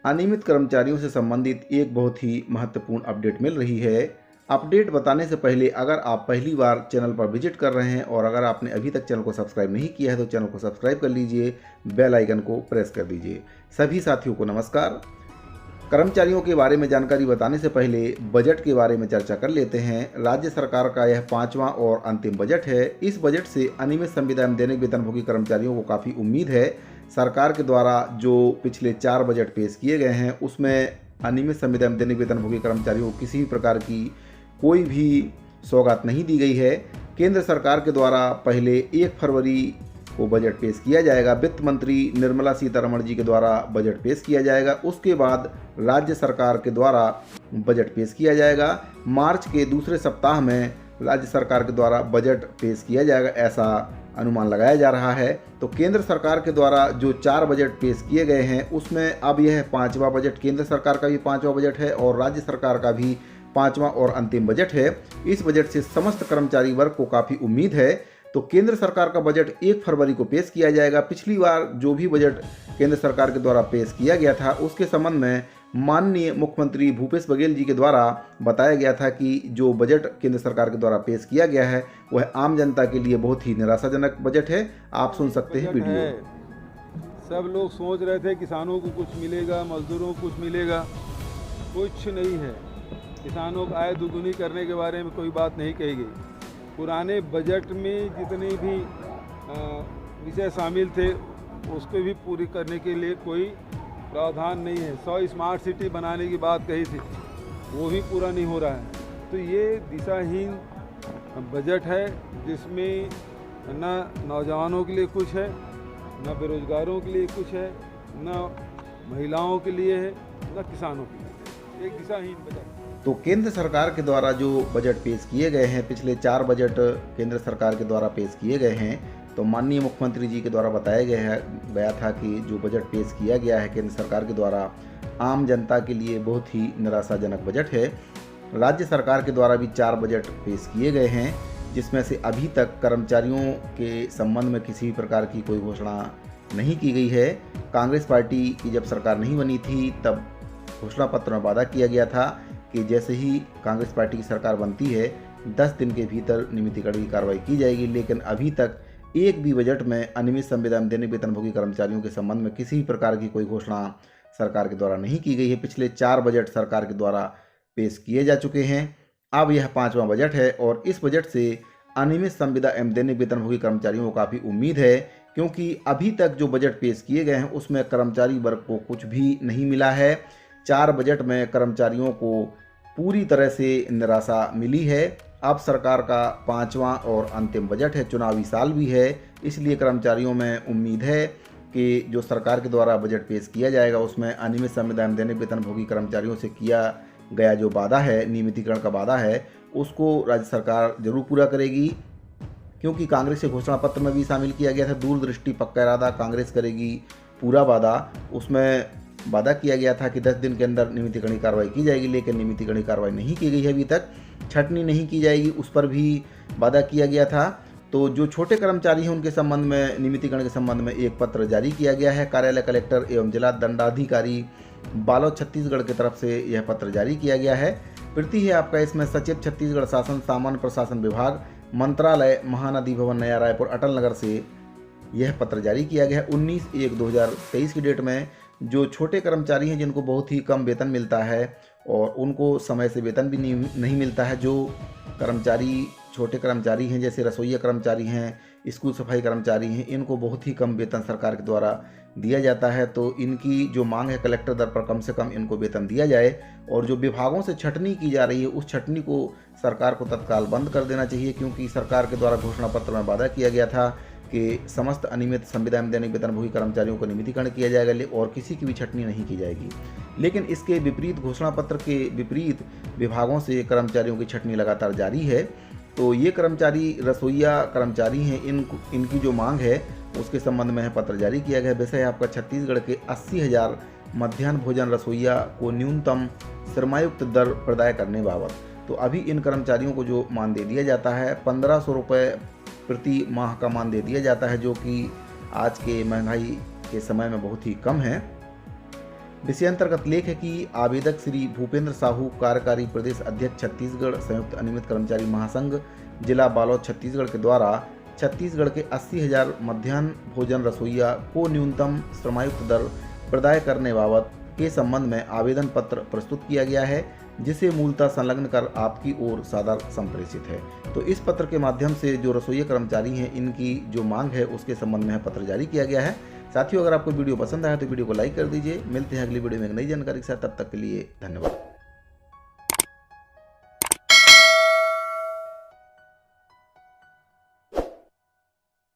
अनियमित कर्मचारियों से संबंधित एक बहुत ही महत्वपूर्ण अपडेट मिल रही है। अपडेट बताने से पहले अगर आप पहली बार चैनल पर विजिट कर रहे हैं और अगर आपने अभी तक चैनल को सब्सक्राइब नहीं किया है तो चैनल को सब्सक्राइब कर लीजिए, बेल आइकन को प्रेस कर दीजिए। सभी साथियों को नमस्कार। कर्मचारियों के बारे में जानकारी बताने से पहले बजट के बारे में चर्चा कर लेते हैं। राज्य सरकार का यह 5वां और अंतिम बजट है। इस बजट से अनियमित संविदा एवं दैनिक वेतनभोगी कर्मचारियों को काफ़ी उम्मीद है। सरकार के द्वारा जो पिछले 4 बजट पेश किए गए हैं उसमें अनियमित संविदा एवं दैनिक वेतनभोगी कर्मचारियों को किसी भी प्रकार की कोई भी सौगात नहीं दी गई है। केंद्र सरकार के द्वारा पहले 1 फरवरी को बजट पेश किया जाएगा। वित्त मंत्री निर्मला सीतारमण जी के द्वारा बजट पेश किया जाएगा। उसके बाद राज्य सरकार के द्वारा बजट पेश किया जाएगा। मार्च के दूसरे सप्ताह में राज्य सरकार के द्वारा बजट पेश किया जाएगा, ऐसा अनुमान लगाया जा रहा है। तो केंद्र सरकार के द्वारा जो 4 बजट पेश किए गए हैं उसमें अब यह 5वां बजट, केंद्र सरकार का भी 5वां बजट है और राज्य सरकार का भी 5वां और अंतिम बजट है। इस बजट से समस्त कर्मचारी वर्ग को काफ़ी उम्मीद है। तो केंद्र सरकार का बजट 1 फरवरी को पेश किया जाएगा। पिछली बार जो भी बजट केंद्र सरकार के द्वारा पेश किया गया था उसके संबंध में माननीय मुख्यमंत्री भूपेश बघेल जी के द्वारा बताया गया था कि जो बजट केंद्र सरकार के द्वारा पेश किया गया है वह आम जनता के लिए बहुत ही निराशाजनक बजट है। आप सुन सकते हैं वीडियो। सब लोग सोच रहे थे किसानों को कुछ मिलेगा, मजदूरों को कुछ मिलेगा, कुछ नहीं है। किसानों को आय दुगुनी करने के बारे में कोई बात नहीं कही गई। पुराने बजट में जितने भी विषय शामिल थे उसको भी पूरी करने के लिए कोई प्रावधान नहीं है। 100 स्मार्ट सिटी बनाने की बात कही थी, वो भी पूरा नहीं हो रहा है। तो ये दिशाहीन बजट है जिसमें न नौजवानों के लिए कुछ है, न बेरोजगारों के लिए कुछ है, न महिलाओं के लिए है, न किसानों के लिए। एक दिशाहीन बजट। तो केंद्र सरकार के द्वारा जो बजट पेश किए गए हैं, पिछले 4 बजट केंद्र सरकार के द्वारा पेश किए गए हैं, तो माननीय मुख्यमंत्री जी के द्वारा बताया गया था कि जो बजट पेश किया गया है केंद्र सरकार के द्वारा आम जनता के लिए बहुत ही निराशाजनक बजट है। राज्य सरकार के द्वारा भी 4 बजट पेश किए गए हैं जिसमें से अभी तक कर्मचारियों के संबंध में किसी भी प्रकार की कोई घोषणा नहीं की गई है। कांग्रेस पार्टी की जब सरकार नहीं बनी थी तब घोषणा पत्र में वादा किया गया था कि जैसे ही कांग्रेस पार्टी की सरकार बनती है 10 दिन के भीतर नियमितीकरण की कार्रवाई की जाएगी। लेकिन अभी तक एक भी बजट में अनियमित संविदा एवं दैनिक वेतनभोगी कर्मचारियों के संबंध में किसी भी प्रकार की कोई घोषणा सरकार के द्वारा नहीं की गई है। पिछले 4 बजट सरकार के द्वारा पेश किए जा चुके हैं। अब यह 5वां बजट है और इस बजट से अनियमित संविदा एवं दैनिक वेतनभोगी कर्मचारियों को काफ़ी उम्मीद है, क्योंकि अभी तक जो बजट पेश किए गए हैं उसमें कर्मचारी वर्ग को कुछ भी नहीं मिला है। 4 बजट में कर्मचारियों को पूरी तरह से निराशा मिली है। अब सरकार का 5वां और अंतिम बजट है, चुनावी साल भी है, इसलिए कर्मचारियों में उम्मीद है कि जो सरकार के द्वारा बजट पेश किया जाएगा उसमें अनियमित संविदा एवं दैनिक वेतनभोगी कर्मचारियों से किया गया जो वादा है, नियमितीकरण का वादा है, उसको राज्य सरकार जरूर पूरा करेगी। क्योंकि कांग्रेस के घोषणा पत्र में भी शामिल किया गया था दूरदृष्टि पक्का इरादा, कांग्रेस करेगी पूरा वादा। उसमें वादा किया गया था कि 10 दिन के अंदर नियमितीकरण की कार्रवाई की जाएगी, लेकिन नियमितीकरण की कार्रवाई नहीं की गई है अभी तक। छटनी नहीं की जाएगी उस पर भी वादा किया गया था। तो जो छोटे कर्मचारी हैं उनके संबंध में नियमितीकरण के संबंध में एक पत्र जारी किया गया है। कार्यालय कलेक्टर एवं जिला दंडाधिकारी बालोद छत्तीसगढ़ की तरफ से यह पत्र जारी किया गया है। प्रति है आपका इसमें सचिव छत्तीसगढ़ शासन सामान्य प्रशासन विभाग मंत्रालय महानदी भवन नया रायपुर अटल नगर से यह पत्र जारी किया गया है 19/1/2023 की डेट में। जो छोटे कर्मचारी हैं जिनको बहुत ही कम वेतन मिलता है और उनको समय से वेतन भी नहीं मिलता है, जो कर्मचारी छोटे कर्मचारी हैं जैसे रसोइया कर्मचारी हैं, स्कूल सफाई कर्मचारी हैं, इनको बहुत ही कम वेतन सरकार के द्वारा दिया जाता है। तो इनकी जो मांग है कलेक्टर दर पर कम से कम इनको वेतन दिया जाए और जो विभागों से छटनी की जा रही है उस छटनी को सरकार को तत्काल बंद कर देना चाहिए, क्योंकि सरकार के द्वारा घोषणा पत्र में वादा किया गया था कि समस्त अनियमित संविदा एवं दैनिक वेतनभोगी कर्मचारियों को नियमितीकरण किया जाएगा और किसी की भी छटनी नहीं की जाएगी। लेकिन इसके विपरीत घोषणा पत्र के विपरीत विभागों से कर्मचारियों की छटनी लगातार जारी है। तो ये कर्मचारी रसोइया कर्मचारी हैं, इनकी जो मांग है उसके संबंध में पत्र जारी किया गया। विषय है आपका छत्तीसगढ़ के 80,000 मध्याह्न भोजन रसोइया को न्यूनतम श्रमायुक्त दर प्रदाय करने बाबत। तो अभी इन कर्मचारियों को जो मानदेय दिया जाता है 1500 रुपये प्रति माह का मानदेय दिया जाता है, जो कि आज के महंगाई के समय में बहुत ही कम है। विषयांतर्गत लेख है कि आवेदक श्री भूपेंद्र साहू, कार्यकारी प्रदेश अध्यक्ष छत्तीसगढ़ संयुक्त अनियमित कर्मचारी महासंघ, जिला बालोद छत्तीसगढ़ के द्वारा छत्तीसगढ़ के 80,000 मध्याह्न भोजन रसोइया को न्यूनतम श्रमायुक्त दर प्रदाय करने बाबत के संबंध में आवेदन पत्र प्रस्तुत किया गया है, जिसे मूलतः संलग्न कर आपकी ओर सादर संप्रेषित है। तो इस पत्र के माध्यम से जो रसोइया कर्मचारी हैं, इनकी जो मांग है उसके संबंध में पत्र जारी किया गया है। साथियों, अगर आपको वीडियो पसंद आया तो वीडियो को लाइक कर दीजिए। मिलते हैं अगली वीडियो में एक नई जानकारी के साथ, तब तक के लिए धन्यवाद।